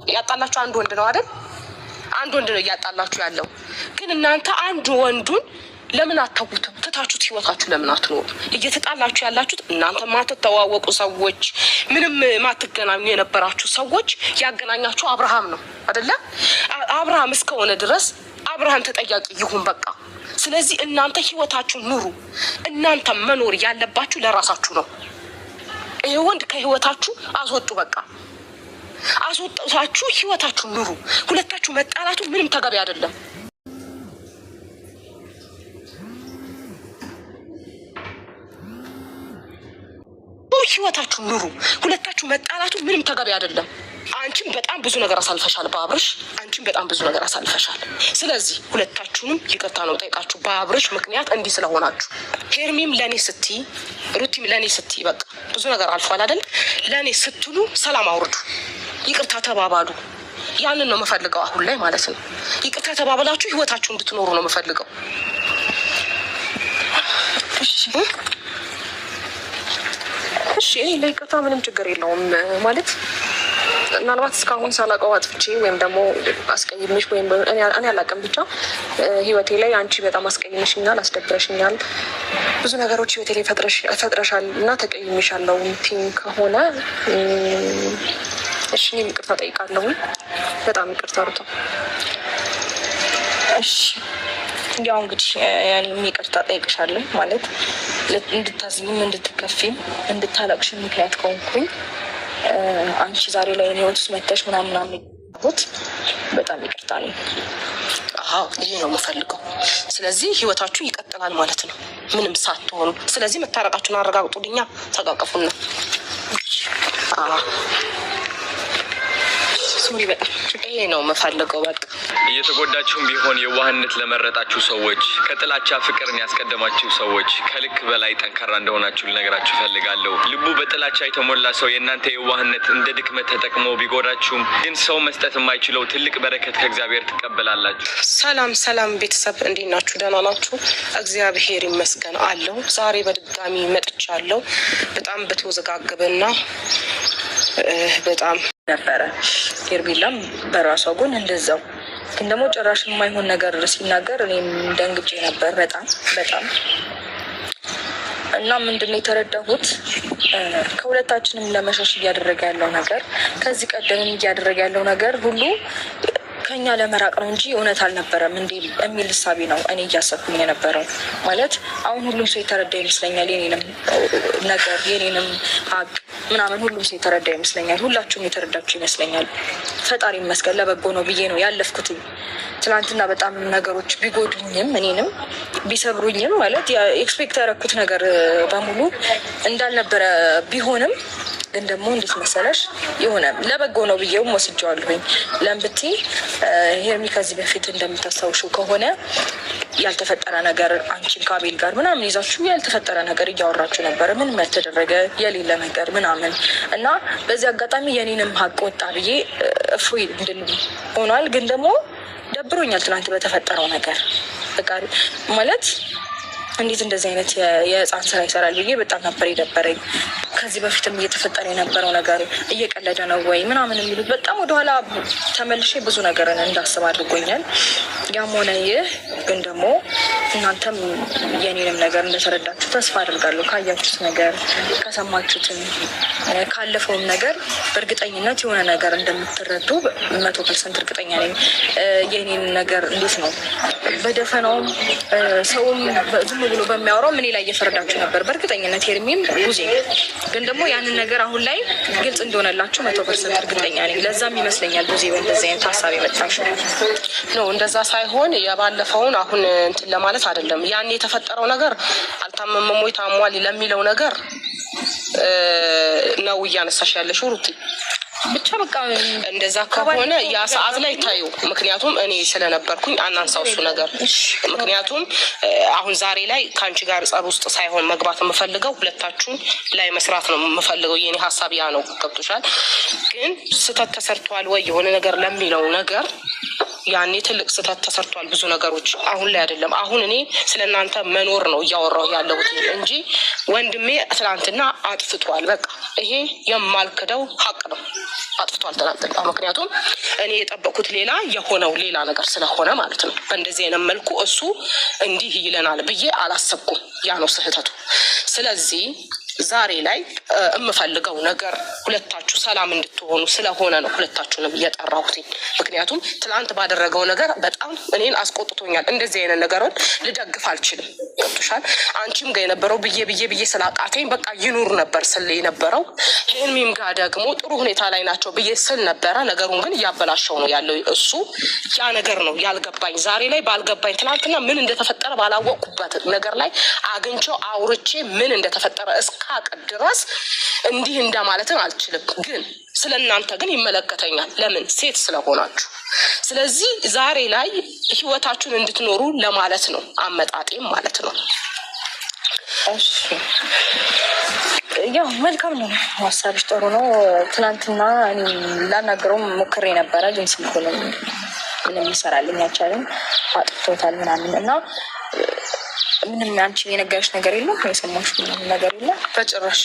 ያጣላችሁ አንድ ወንድ ነው አይደል? አንድ ወንድ ነው እያጣላችሁ ያለው። ግን እናንተ አንድ ወንዱን ለምን አታውቁትም? ትታችሁት ህይወታችሁ ለምን አትኖሩ? እየተጣላችሁ ያላችሁት እናንተ ማትተዋወቁ ሰዎች፣ ምንም ማትገናኙ የነበራችሁ ሰዎች ያገናኛችሁ አብርሃም ነው አይደለ? አብርሃም እስከሆነ ድረስ አብርሃም ተጠያቂ ይሁን በቃ። ስለዚህ እናንተ ህይወታችሁን ኑሩ። እናንተ መኖር ያለባችሁ ለራሳችሁ ነው። ይሄ ወንድ ከህይወታችሁ አስወጡ በቃ። አስወጣችሁ ህይወታችሁን ኑሩ። ሁለታችሁ መጣላቱ ምንም ተገቢ አይደለም። ህይወታችሁን ኑሩ። ሁለታችሁ መጣላቱ ምንም ተገቢ አይደለም። አንቺም በጣም ብዙ ነገር አሳልፈሻል በአብርሽ፣ አንቺም በጣም ብዙ ነገር አሳልፈሻል። ስለዚህ ሁለታችሁንም ይቅርታ ነው ጠይቃችሁ በአብርሽ ምክንያት እንዲህ ስለሆናችሁ። ሄርሚም ለኔ ስትይ፣ ሩቲም ለኔ ስትይ በቃ ብዙ ነገር አልፏል አይደል? ለኔ ስትሉ ሰላም አውርዱ፣ ይቅርታ ተባባሉ። ያንን ነው የምፈልገው አሁን ላይ ማለት ነው። ይቅርታ ተባባላችሁ ህይወታችሁ እንድትኖሩ ነው የምፈልገው። እሺ ለይቅርታ ምንም ችግር የለውም ማለት ምናልባት እስካሁን ሳላውቀው አጥፍቼ ወይም ደግሞ አስቀይሜሽ ወይም እኔ አላውቅም፣ ብቻ ህይወቴ ላይ አንቺ በጣም አስቀይመሽኛል፣ አስደብረሽኛል፣ ብዙ ነገሮች ህይወቴ ላይ ፈጥረሻል እና ተቀይሜሻለሁ ቲም ከሆነ እሺ እኔም ይቅርታ ጠይቃለሁ። በጣም ይቅርታ ሩታ። እሺ ያው እንግዲህ ያኔ ይቅርታ ጠይቅሻለሁ ማለት እንድታዝኝም እንድትከፊም እንድታለቅሽም ምክንያት ከሆንኩኝ አንቺ ዛሬ ላይ እኔ ወጥስ መተሽ ምናምን በጣም ይቅርታ ነኝ። አዎ ይሄ ነው የምፈልገው። ስለዚህ ህይወታችሁ ይቀጥላል ማለት ነው ምንም ሳትሆኑ። ስለዚህ መታረቃችሁን አረጋግጡልኛ፣ ተቃቀፉና ሶሪ በጣም ይሄ ነው የምፈልገው። በቃ እየተጎዳችሁም ቢሆን የዋህነት ለመረጣችሁ ሰዎች፣ ከጥላቻ ፍቅርን ያስቀደማችሁ ሰዎች ከልክ በላይ ጠንካራ እንደሆናችሁ ልነግራችሁ ፈልጋለሁ። ልቡ በጥላቻ የተሞላ ሰው የእናንተ የዋህነት እንደ ድክመት ተጠቅሞ ቢጎዳችሁም ግን ሰው መስጠት የማይችለው ትልቅ በረከት ከእግዚአብሔር ትቀበላላችሁ። ሰላም ሰላም ቤተሰብ እንዴት ናችሁ? ደህና ናችሁ? እግዚአብሔር ይመስገን አለው። ዛሬ በድጋሚ መጥቻለሁ። በጣም በተወዘጋገበና በጣም ነበረ። ሄርሜላም በራሷ ጎን እንደዛው። ግን ደግሞ ጭራሽ የማይሆን ነገር ሲናገር እኔም ደንግጬ ነበር በጣም እና ምንድነው የተረዳሁት ከሁለታችንም ለመሸሽ እያደረገ ያለው ነገር ከዚህ ቀደም እያደረገ ያለው ነገር ሁሉ ከኛ ለመራቅ ነው እንጂ እውነት አልነበረም እንዴ የሚል እሳቤ ነው እኔ እያሰብኩኝ የነበረው። ማለት አሁን ሁሉም ሰው የተረዳ ይመስለኛል የኔንም ነገር የኔንም ሀቅ ምናምን ሁሉም ሰው የተረዳ ይመስለኛል። ሁላችሁም የተረዳችሁ ይመስለኛል። ፈጣሪ ይመስገን ለበጎ ነው ብዬ ነው ያለፍኩትኝ። ትናንትና በጣም ነገሮች ቢጎዱኝም እኔንም ቢሰብሩኝም ማለት ኤክስፔክት ያደረኩት ነገር በሙሉ እንዳልነበረ ቢሆንም ግን ደግሞ እንዴት መሰለሽ የሆነ ለበጎ ነው ብዬውም ወስጀዋለሁኝ። ለምብቴ ሄርሚ ከዚህ በፊት እንደምታስታውሹ ከሆነ ያልተፈጠረ ነገር አንቺን ከአቤል ጋር ምናምን ይዛችሁ ያልተፈጠረ ነገር እያወራችሁ ነበረ፣ ምንም ያልተደረገ የሌለ ነገር ምናምን እና በዚህ አጋጣሚ የኔንም ሀቅ ወጣ ብዬ እፎይ እንድን ሆኗል። ግን ደግሞ ደብሮኛል ትናንት በተፈጠረው ነገር በቃ ማለት እንዴት እንደዚህ አይነት የህፃን ስራ ይሰራል ብዬ በጣም ነበር የደበረኝ። ከዚህ በፊትም እየተፈጠረ የነበረው ነገር እየቀለደ ነው ወይ ምናምን የሚሉት በጣም ወደኋላ ተመልሼ ብዙ ነገርን እንዳስብ አድርጎኛል። ያም ሆነ ይህ ግን ደግሞ እናንተም የኔንም ነገር እንደተረዳችሁ ተስፋ አድርጋለሁ። ካያችሁት ነገር ከሰማችሁትም ካለፈውም ነገር በእርግጠኝነት የሆነ ነገር እንደምትረዱ 100% እርግጠኛ ነኝ። የኔን ነገር እንዴት ነው በደፈናውም ሰውም ዝም ብሎ በሚያወራው ምን ላይ እየፈረዳችሁ ነበር በእርግጠኝነት ሄርሚም ጉዜ። ግን ደግሞ ያንን ነገር አሁን ላይ ግልጽ እንደሆነላችሁ 100% እርግጠኛ ነኝ። ለዛም ይመስለኛል ጉዜ በእንደዚህ አይነት ሀሳብ የመጣሽው ነው። እንደዛ ሳይሆን የባለፈውን አሁን እንትን ለማለት አይደለም። ያን የተፈጠረው ነገር አልታመመም ወይ ታሟል ለሚለው ነገር ነው እያነሳሽ ያለሽው ሩቲ። ብቻ በቃ እንደዛ ከሆነ ያ ሰዓት ላይ ታዩ። ምክንያቱም እኔ ስለነበርኩኝ አናንሳው እሱ ነገር። ምክንያቱም አሁን ዛሬ ላይ ከአንቺ ጋር ጸብ ውስጥ ሳይሆን መግባት የምፈልገው ሁለታችሁን ላይ መስራት ነው የምፈልገው። የኔ ሀሳብ ያ ነው። ገብቶሻል? ግን ስህተት ተሰርቷል ወይ የሆነ ነገር ለሚለው ነገር ያኔ ትልቅ ስህተት ተሰርቷል ብዙ ነገሮች። አሁን ላይ አይደለም። አሁን እኔ ስለእናንተ መኖር ነው እያወራሁ ያለሁት እንጂ ወንድሜ ትናንትና አጥፍቷል። በቃ ይሄ የማልክደው ሀቅ ነው። አጥፍቷል ትናንትና። ምክንያቱም እኔ የጠበቅኩት ሌላ የሆነው ሌላ ነገር ስለሆነ ማለት ነው። በእንደዚህ አይነት መልኩ እሱ እንዲህ ይለናል ብዬ አላሰብኩም። ያ ነው ስህተቱ። ስለዚህ ዛሬ ላይ የምፈልገው ነገር ሁለታችሁ ሰላም እንድትሆኑ ስለሆነ ነው ሁለታችሁንም እየጠራሁት። ምክንያቱም ትላንት ባደረገው ነገር በጣም እኔን አስቆጥቶኛል። እንደዚህ አይነት ነገርን ልደግፍ አልችልም። ገብቶሻል? አንቺም ጋር የነበረው ብዬ ስላቃተኝ በቃ ይኑር ነበር ስል የነበረው ሄርሚም ጋር ደግሞ ጥሩ ሁኔታ ላይ ናቸው ብዬ ስል ነበረ። ነገሩን ግን እያበላሸው ነው ያለው እሱ። ያ ነገር ነው ያልገባኝ። ዛሬ ላይ ባልገባኝ ትናንትና ምን እንደተፈጠረ ባላወቅኩበት ነገር ላይ አግኝቼው አውርቼ ምን እንደተፈጠረ እስካቀድ ድረስ እንዲህ እንደማለትን አልችልም። ግን ስለ እናንተ ግን ይመለከተኛል። ለምን? ሴት ስለሆናችሁ። ስለዚህ ዛሬ ላይ ህይወታችሁን እንድትኖሩ ለማለት ነው አመጣጤም ማለት ነው። እሺ ያው መልካም ነው፣ ሀሳብሽ ጥሩ ነው። ትናንትና እኔ ላናገረውም ሞክሬ ነበረ፣ ግን ስልኩንም ምንም ይሰራልኝ አልቻለም። አጥፍቶታል ምናምን እና ምንም አንቺ የነገረሽ ነገር የለም? የሰማሽ ምንም ነገር የለም? በጭራሽ።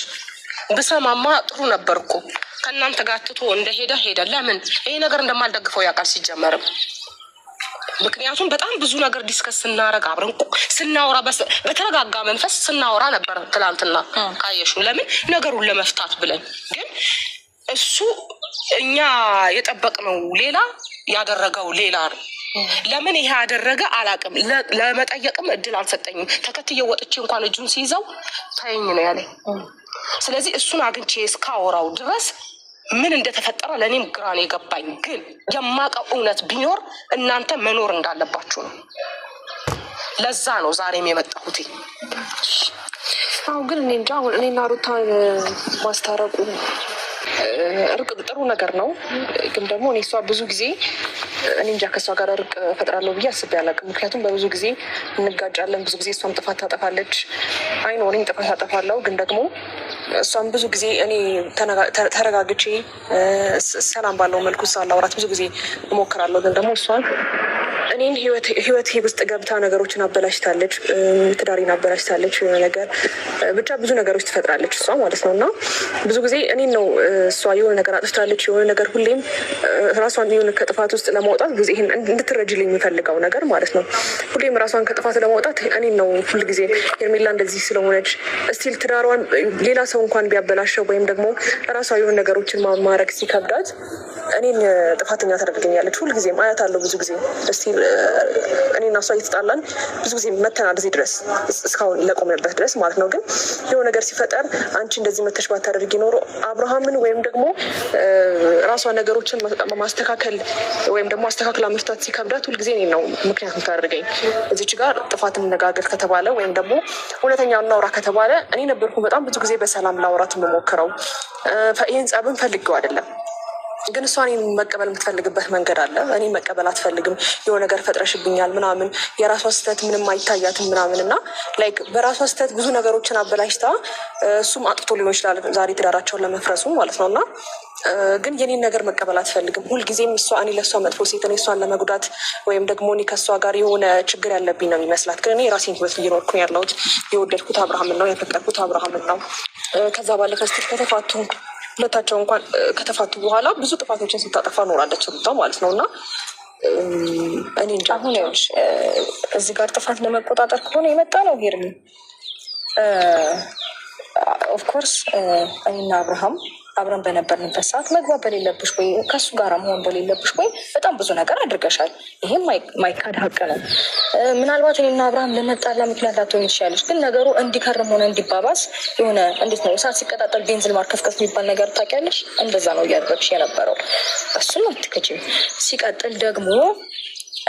ብሰማማ ጥሩ ነበር እኮ። ከእናንተ ጋር ትቶ እንደሄደ ሄደ። ለምን? ይሄ ነገር እንደማልደግፈው ያውቃል ሲጀመርም። ምክንያቱም በጣም ብዙ ነገር ዲስከስ ስናረግ አብረን ስናወራ በተረጋጋ መንፈስ ስናወራ ነበር ትላንትና ካየሹ። ለምን? ነገሩን ለመፍታት ብለን። ግን እሱ እኛ የጠበቅነው ሌላ ያደረገው ሌላ ነው። ለምን ይሄ ያደረገ አላውቅም። ለመጠየቅም እድል አልሰጠኝም። ተከትዬ ወጥቼ እንኳን እጁን ሲይዘው ታይኝ ነው ያለኝ። ስለዚህ እሱን አግኝቼ እስካወራው ድረስ ምን እንደተፈጠረ ለእኔም ግራን የገባኝ። ግን የማውቀው እውነት ቢኖር እናንተ መኖር እንዳለባችሁ ነው። ለዛ ነው ዛሬም የመጣሁት። አሁን ግን እኔ እንጃ። አሁን እኔና ሩታን ማስታረቁ እርቅ ጥሩ ነገር ነው። ግን ደግሞ እኔ እሷ ብዙ ጊዜ እኔ እንጃ ከእሷ ጋር እርቅ እፈጥራለሁ ብዬ አስቤ አላውቅም። ምክንያቱም በብዙ ጊዜ እንጋጫለን። ብዙ ጊዜ እሷም ጥፋት ታጠፋለች፣ አይኖርኝ ጥፋት አጠፋለሁ። ግን ደግሞ እሷም ብዙ ጊዜ እኔ ተረጋግቼ ሰላም ባለው መልኩ እሷን ላውራት ብዙ ጊዜ እሞክራለሁ። ግን ደግሞ እሷን እኔን ህይወት ውስጥ ገብታ ነገሮችን አበላሽታለች፣ ትዳሬን አበላሽታለች። የሆነ ነገር ብቻ ብዙ ነገሮች ትፈጥራለች እሷ ማለት ነው። እና ብዙ ጊዜ እኔን ነው እሷ የሆነ ነገር አጥፍታለች፣ የሆነ ነገር ሁሌም ራሷን የሆነ ከጥፋት ውስጥ ለማውጣት ጊዜ ይህን እንድትረጅልኝ የሚፈልገው ነገር ማለት ነው። ሁሌም ራሷን ከጥፋት ለማውጣት እኔን ነው ሁል ጊዜ ሄርሜላ እንደዚህ ስለሆነች እስቲል ትዳሯን ሌላ ሰው እንኳን ቢያበላሸው ወይም ደግሞ ራሷ የሆነ ነገሮችን ማድረግ ሲከብዳት እኔን ጥፋተኛ ታደርገኛለች። ሁልጊዜም አያታለሁ። ብዙ ጊዜ እስቲል እኔና እሷ እየተጣላን ብዙ ጊዜ መተናል እዚህ ድረስ እስካሁን ለቆምንበት ድረስ ማለት ነው። ግን የሆነ ነገር ሲፈጠር አንቺ እንደዚህ መተሽ ባታደርጊ ኖሮ አብርሃምን ወይም ደግሞ ራሷ ነገሮችን ማስተካከል ወይም ደግሞ አስተካክላ መፍታት ሲከብዳት ሁልጊዜ እኔን ነው ምክንያት የምታደርገኝ። እዚች ጋር ጥፋት እንነጋገር ከተባለ ወይም ደግሞ እውነተኛ እናውራ ከተባለ እኔ ነበርኩ በጣም ብዙ ጊዜ በሰላም ላውራት የምሞክረው። ይህን ጸብን ፈልገው አይደለም፣ ግን እሷ እኔን መቀበል የምትፈልግበት መንገድ አለ። እኔ መቀበል አትፈልግም። የሆነ ነገር ፈጥረሽብኛል ምናምን፣ የራሷ ስህተት ምንም አይታያትም ምናምን እና ላይክ በራሷ ስህተት ብዙ ነገሮችን አበላሽታ እሱም አጥፍቶ ሊሆን ይችላል ዛሬ ትዳራቸውን ለመፍረሱ ማለት ነው። እና ግን የኔን ነገር መቀበል አትፈልግም። ሁልጊዜም እሷ እኔ ለእሷ መጥፎ ሴት፣ እኔ እሷን ለመጉዳት ወይም ደግሞ እኔ ከእሷ ጋር የሆነ ችግር ያለብኝ ነው የሚመስላት። ግን እኔ የራሴን ህይወት እየኖርኩ ያለሁት የወደድኩት አብርሃምን ነው፣ የፈቀድኩት አብርሃምን ነው። ከዛ ባለፈ ስትል ከተፋቱ ሁለታቸው እንኳን ከተፋቱ በኋላ ብዙ ጥፋቶችን ስታጠፋ ኖራለች ሩታ ማለት ነው። እና እኔ እንጃ አሁን ያውሽ እዚህ ጋር ጥፋት ለመቆጣጠር ከሆነ የመጣ ነው ሄርሚ ኦፍኮርስ እኔና አብርሃም አብረን በነበርንበት ሰዓት መግባት በሌለብሽ ወይ ከሱ ጋር መሆን በሌለብሽ ወይ በጣም ብዙ ነገር አድርገሻል። ይሄም ማይካድ ሀቅ ነው። ምናልባት እኔና አብርሃም ለመጣላ ምክንያት ላትሆኝ ትችያለሽ። ግን ነገሩ እንዲከርም ሆነ እንዲባባስ የሆነ እንዴት ነው እሳት ሲቀጣጠል ቤንዝል ማርከፍከፍ የሚባል ነገር ታውቂያለሽ? እንደዛ ነው እያደረግሽ የነበረው። እሱም አትክጂም። ሲቀጥል ደግሞ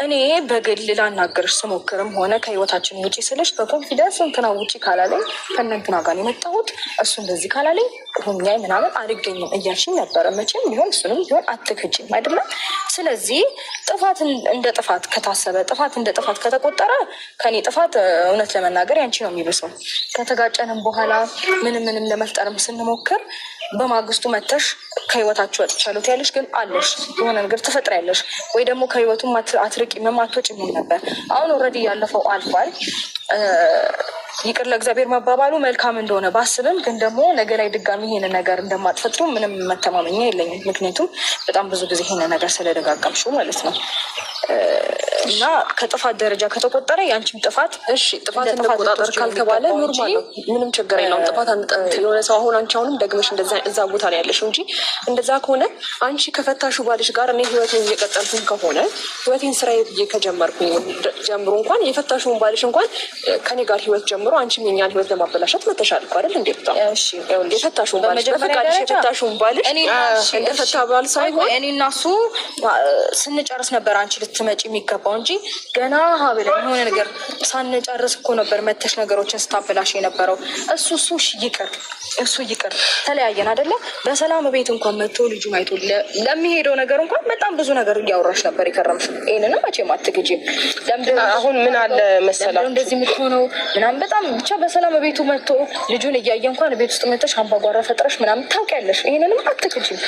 እኔ በግል ላናገርሽ ስሞክርም ሆነ ከህይወታችን ውጪ ስልሽ በኮንፊደንስ እንትና ውጪ ካላለኝ ከእነንትና ጋር የመጣሁት እሱ እንደዚህ ካላለኝ ሁኛይ ምናምን አልገኝም እያልሽኝ ነበረ። መቼም ቢሆን እሱንም ቢሆን አትክጂም አይደለም። ስለዚህ ጥፋት እንደ ጥፋት ከታሰበ ጥፋት እንደ ጥፋት ከተቆጠረ ከኔ ጥፋት እውነት ለመናገር ያንቺ ነው የሚብሰው። ከተጋጨንም በኋላ ምንም ለመፍጠርም ስንሞክር በማግስቱ መተሽ ከህይወታችሁ ወጥቻለሁ ያለሽ ግን አለሽ የሆነ ነገር ትፈጥሪያለሽ ወይ ደግሞ ከህይወቱም አትርቂ መማቶጭ የሚል ነበር። አሁን ኦልሬዲ ያለፈው አልፏል። ይቅር ለእግዚአብሔር መባባሉ መልካም እንደሆነ ባስብም ግን ደግሞ ነገ ላይ ድጋሚ ይሄንን ነገር እንደማትፈጥሩ ምንም መተማመኛ የለኝም። ምክንያቱም በጣም ብዙ ጊዜ ይሄንን ነገር ስለደጋገምሽው ማለት ነው። እና ከጥፋት ደረጃ ከተቆጠረ የአንቺም ጥፋት ጥፋት እንቆጣጠር ካልተባለ ኖርማል ነው፣ ምንም ችግር የለውም። ጥፋት የሆነ ሰው አሁን አንቺ አሁንም ደግመሽ እዛ ቦታ ላይ ያለሽ እንጂ እንደዛ ከሆነ አንቺ ከፈታሹ ባልሽ ጋር እኔ ህይወቴን እየቀጠልኩኝ ከሆነ ህይወቴን ስራዬ ብዬ ከጀመርኩኝ ጀምሮ እንኳን የፈታሹን ባልሽ እንኳን ከኔ ጋር ህይወት ጀምሮ አንቺም የኛን ህይወት ለማበላሸት መተሻል እኮ አይደል እንዴ? የፈታሹን ባልሽ በፈቃድሽ የፈታሹን ባልሽ እንደፈታ ባል ሳይሆን እኔ እና እሱ ስንጨርስ ነበር አንቺ ልትመጪ የሚገባው እንጂ ገና ሀብለን የሆነ ነገር ሳንጨርስ እኮ ነበር መተሽ ነገሮችን ስታበላሽ የነበረው። እሱ ይቅር ተለያየን አይደለ? በሰላም ቤት እንኳን መጥቶ ልጁን አይቶ ለሚሄደው ነገር እንኳን በጣም ብዙ ነገር እያወራሽ ነበር የከረምሽ። ይሄንንም መቼም አትግጂም። አሁን ምን አለ መሰላችሁ እንደዚህ የምትሆነው ምናምን በጣም ብቻ በሰላም ቤቱ መጥቶ ልጁን እያየ እንኳን ቤት ውስጥ መጥተሽ አምባጓራ ፈጥረሽ ምናምን ታውቂያለሽ። ይሄንንም አትግጂም።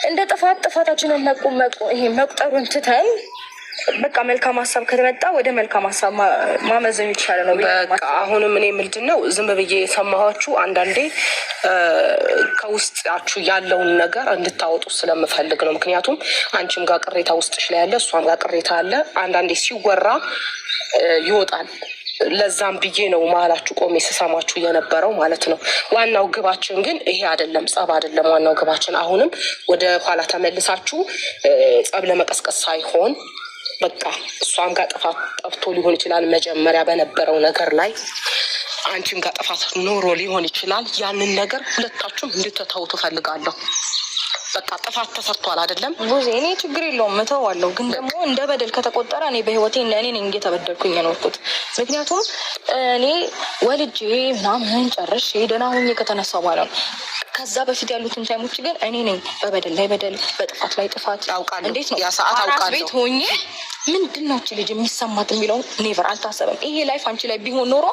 እንደ ጥፋታችንን ይሄ መቁጠሩን ትተን በቃ መልካም ሀሳብ ከተመጣ ወደ መልካም ሀሳብ ማመዘን ይቻላል ነው። በቃ አሁንም እኔ ምንድን ነው ዝም ብዬ የሰማኋችሁ አንዳንዴ ከውስጣችሁ ያለውን ነገር እንድታወጡ ስለምፈልግ ነው። ምክንያቱም አንቺም ጋር ቅሬታ ውስጥሽ ላይ ያለ፣ እሷም ጋር ቅሬታ አለ። አንዳንዴ ሲወራ ይወጣል። ለዛም ብዬ ነው መሀላችሁ ቆሜ ስሰማችሁ የነበረው ማለት ነው። ዋናው ግባችን ግን ይሄ አይደለም፣ ጸብ አይደለም። ዋናው ግባችን አሁንም ወደ ኋላ ተመልሳችሁ ጸብ ለመቀስቀስ ሳይሆን በቃ እሷም ጋር ጥፋት ጠፍቶ ሊሆን ይችላል፣ መጀመሪያ በነበረው ነገር ላይ አንቺም ጋር ጥፋት ኖሮ ሊሆን ይችላል። ያንን ነገር ሁለታችሁም እንድትተው ትፈልጋለሁ። በቃ ጥፋት ተሰርቷል አይደለም ብዙ እኔ ችግር የለውም እተዋለሁ። ግን ደግሞ እንደ በደል ከተቆጠረ እኔ በህይወቴ እኔ ነኝ እየተበደልኩኝ የኖርኩት። ምክንያቱም እኔ ወልጄ ምናምን ጨርሼ ደህና ሆኜ ከተነሳሁ በኋላ ነው። ከዛ በፊት ያሉትን ታይሞች ግን እኔ ነኝ በበደል ላይ በደል፣ በጥፋት ላይ ጥፋት። እንዴት ነው አራስ ቤት ሆኜ ምንድን ነው እቺ ልጅ የሚሰማት የሚለውን ኔቨር አልታሰበም። ይሄ ላይፍ አንቺ ላይ ቢሆን ኖሮ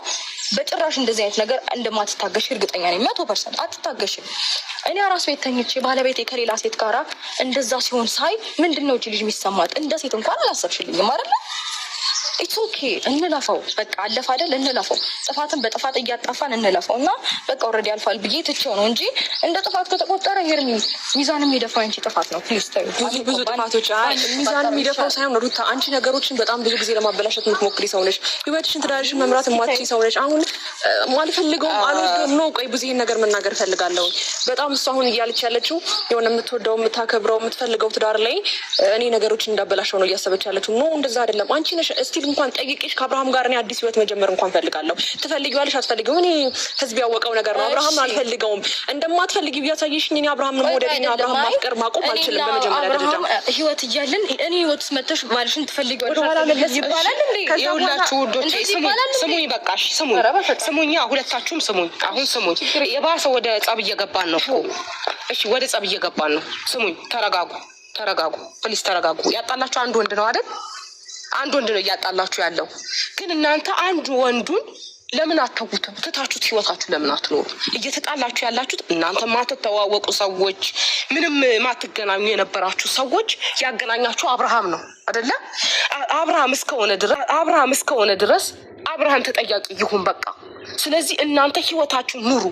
በጭራሽ እንደዚህ አይነት ነገር እንደማትታገሽ እርግጠኛ ነኝ። 100% አትታገሽም። እኔ አራስ ቤት ተኝቼ ባለቤቴ ከሌላ ሴት ጋራ እንደዛ ሲሆን ሳይ ምንድን ነው እቺ ልጅ የሚሰማት? እንደ ሴት እንኳን አላሰብሽልኝም አይደለ? ኢትስ ኦኬ እንለፈው፣ በቃ አለፈ አይደል? እንለፈው፣ ጥፋትን በጥፋት እያጣፋን እንለፈው እና በቃ ኦልሬዲ አልፏል ብዬ ትቼው ነው እንጂ እንደ ጥፋት ከተቆጠረ ሄርሚ ሚዛንም የደፋው አንቺ ጥፋት ነው። ፕሊዝ ተይው። ብዙ ጥፋቶች ሚዛንም የደፋው ሳይሆን ሩታ፣ አንቺ ነገሮችን በጣም ብዙ ጊዜ ለማበላሸት የምትሞክሪ ሰው ነሽ። ህይወትሽን ትዳርሽን መምራት የማትችይ ሰው ነሽ። አሁን ማልፈልገውም አልወደውም ነው። ቆይ ብዙ ይሄን ነገር መናገር እፈልጋለሁ። በጣም እሱ አሁን እያለች ያለችው የሆነ የምትወደው የምታከብረው የምትፈልገው ትዳር ላይ እኔ ነገሮችን እንዳበላሸው ነው እያሰበች ያለችው። ኖ እንደዛ አይደለም። አንቺ ነሽ እስቲ እንኳን ጠይቄሽ ከአብርሃም ጋር እኔ አዲስ ህይወት መጀመር እንኳን ፈልጋለሁ። ትፈልጊዋለሽ አትፈልጊውም? እኔ ህዝብ ያወቀው ነገር ነው። አብርሃም አልፈልገውም። እንደማትፈልጊ ቢያሳየሽኝ እኔ አብርሃም ወደኛ አብርሃም ማፍቀር ማቆም አልችልም። በመጀመሪያ ደረጃ ህይወት እያለን እኔ ህይወት መተሽ ባልሽን ትፈልጊዋለሽ ይባላል እንዴ? የሁላችሁ ውዶቼ ስሙኝ፣ በቃሽ ስሙኝ፣ ሁለታችሁም ስሙኝ። አሁን ስሙኝ፣ የባሰ ወደ ጸብ እየገባን ነው እኮ። እሺ ወደ ጸብ እየገባን ነው። ስሙኝ፣ ተረጋጉ ፕሊስ ተረጋጉ። ያጣላችሁ አንድ ወንድ ነው አይደል? አንድ ወንድ ነው እያጣላችሁ ያለው። ግን እናንተ አንድ ወንዱን ለምን አታውቁትም? ትታችሁት ህይወታችሁ ለምን አትኖሩ? እየተጣላችሁ ያላችሁት እናንተ ማትተዋወቁ ሰዎች፣ ምንም ማትገናኙ የነበራችሁ ሰዎች ያገናኛችሁ አብርሃም ነው አይደለ? አብርሃም እስከሆነ ድረስ አብርሃም ተጠያቂ ይሁን በቃ። ስለዚህ እናንተ ህይወታችሁ ኑሩ።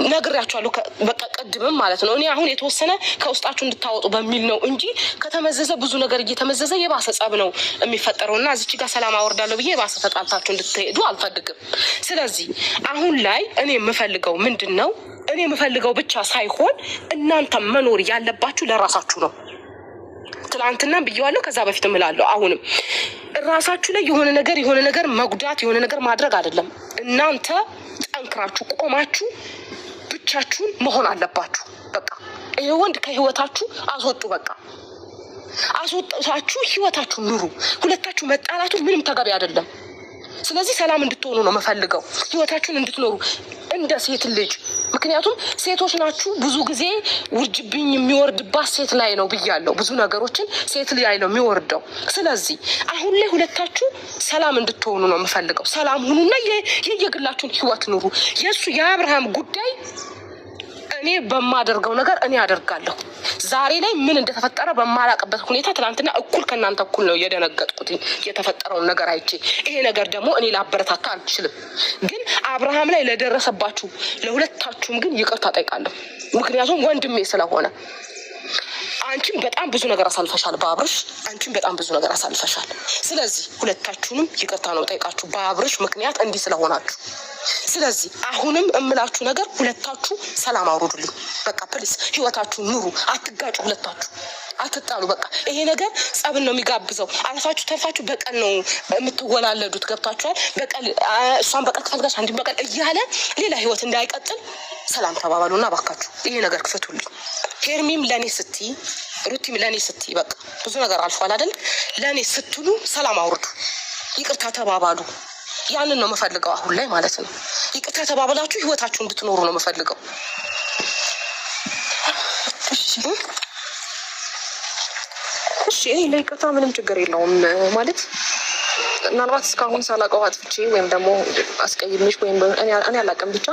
ነግሬያችኋለሁ፣ በቃ ቀድምም ማለት ነው። እኔ አሁን የተወሰነ ከውስጣችሁ እንድታወጡ በሚል ነው እንጂ ከተመዘዘ ብዙ ነገር እየተመዘዘ የባሰ ጸብ ነው የሚፈጠረው እና እዚች ጋር ሰላም አወርዳለሁ ብዬ የባሰ ተጣልታችሁ እንድትሄዱ አልፈልግም። ስለዚህ አሁን ላይ እኔ የምፈልገው ምንድን ነው? እኔ የምፈልገው ብቻ ሳይሆን እናንተ መኖር ያለባችሁ ለራሳችሁ ነው። ትላንትና ብዬዋለሁ፣ ከዛ በፊት እምላለሁ። አሁንም ራሳችሁ ላይ የሆነ ነገር መጉዳት የሆነ ነገር ማድረግ አይደለም። እናንተ ጠንክራችሁ ቆማችሁ ብቻችሁን መሆን አለባችሁ። በቃ ይሄ ወንድ ከህይወታችሁ አስወጡ። በቃ አስወጣችሁ ህይወታችሁ ኑሩ። ሁለታችሁ መጣላቱ ምንም ተገቢ አይደለም። ስለዚህ ሰላም እንድትሆኑ ነው የምፈልገው፣ ህይወታችሁን እንድትኖሩ እንደ ሴት ልጅ። ምክንያቱም ሴቶች ናችሁ፣ ብዙ ጊዜ ውርጅብኝ የሚወርድባት ሴት ላይ ነው ብያለሁ። ብዙ ነገሮችን ሴት ላይ ነው የሚወርደው። ስለዚህ አሁን ላይ ሁለታችሁ ሰላም እንድትሆኑ ነው የምፈልገው። ሰላም ሁኑና የየግላችሁን ህይወት ኑሩ። የአብርሃም ጉዳይ እኔ በማደርገው ነገር እኔ አደርጋለሁ። ዛሬ ላይ ምን እንደተፈጠረ በማላቅበት ሁኔታ ትናንትና እኩል ከእናንተ እኩል ነው የደነገጥኩት የተፈጠረውን ነገር አይቼ። ይሄ ነገር ደግሞ እኔ ላበረታታ አልችልም። ግን አብርሃም ላይ ለደረሰባችሁ ለሁለታችሁም ግን ይቅርታ ጠይቃለሁ። ምክንያቱም ወንድሜ ስለሆነ አንቺም በጣም ብዙ ነገር አሳልፈሻል በአብርሽ፣ አንቺም በጣም ብዙ ነገር አሳልፈሻል። ስለዚህ ሁለታችሁንም ይቅርታ ነው ጠይቃችሁ በአብርሽ ምክንያት እንዲህ ስለሆናችሁ። ስለዚህ አሁንም እምላችሁ ነገር ሁለታችሁ ሰላም አውርዱልኝ። በቃ ፕሊስ ህይወታችሁ ኑሩ፣ አትጋጩ፣ ሁለታችሁ አትጣሉ። በቃ ይሄ ነገር ጸብን ነው የሚጋብዘው። አልፋችሁ ተርፋችሁ በቀል ነው የምትወላለዱት። ገብታችኋል? በቀል እሷን በቀል ከፈልጋች አንቺን በቀል እያለ ሌላ ህይወት እንዳይቀጥል ሰላም ተባባሉና ባካችሁ ይሄ ነገር ክፈቱልኝ። ሄርሚም ለኔ ስትይ ሩቲም ለኔ ስትይ በቃ ብዙ ነገር አልፏል አይደል? ለኔ ስትሉ ሰላም አውርዱ፣ ይቅርታ ተባባሉ። ያንን ነው የምፈልገው አሁን ላይ ማለት ነው። ይቅርታ ተባብላችሁ ህይወታችሁ እንድትኖሩ ነው የምፈልገው። እሺ እኔ ለይቅርታ ምንም ችግር የለውም ማለት ምናልባት እስካሁን ሳላውቀው አጥፍቼ ወይም ደግሞ አስቀይሜሽ ወይም እኔ አላውቅም ብቻ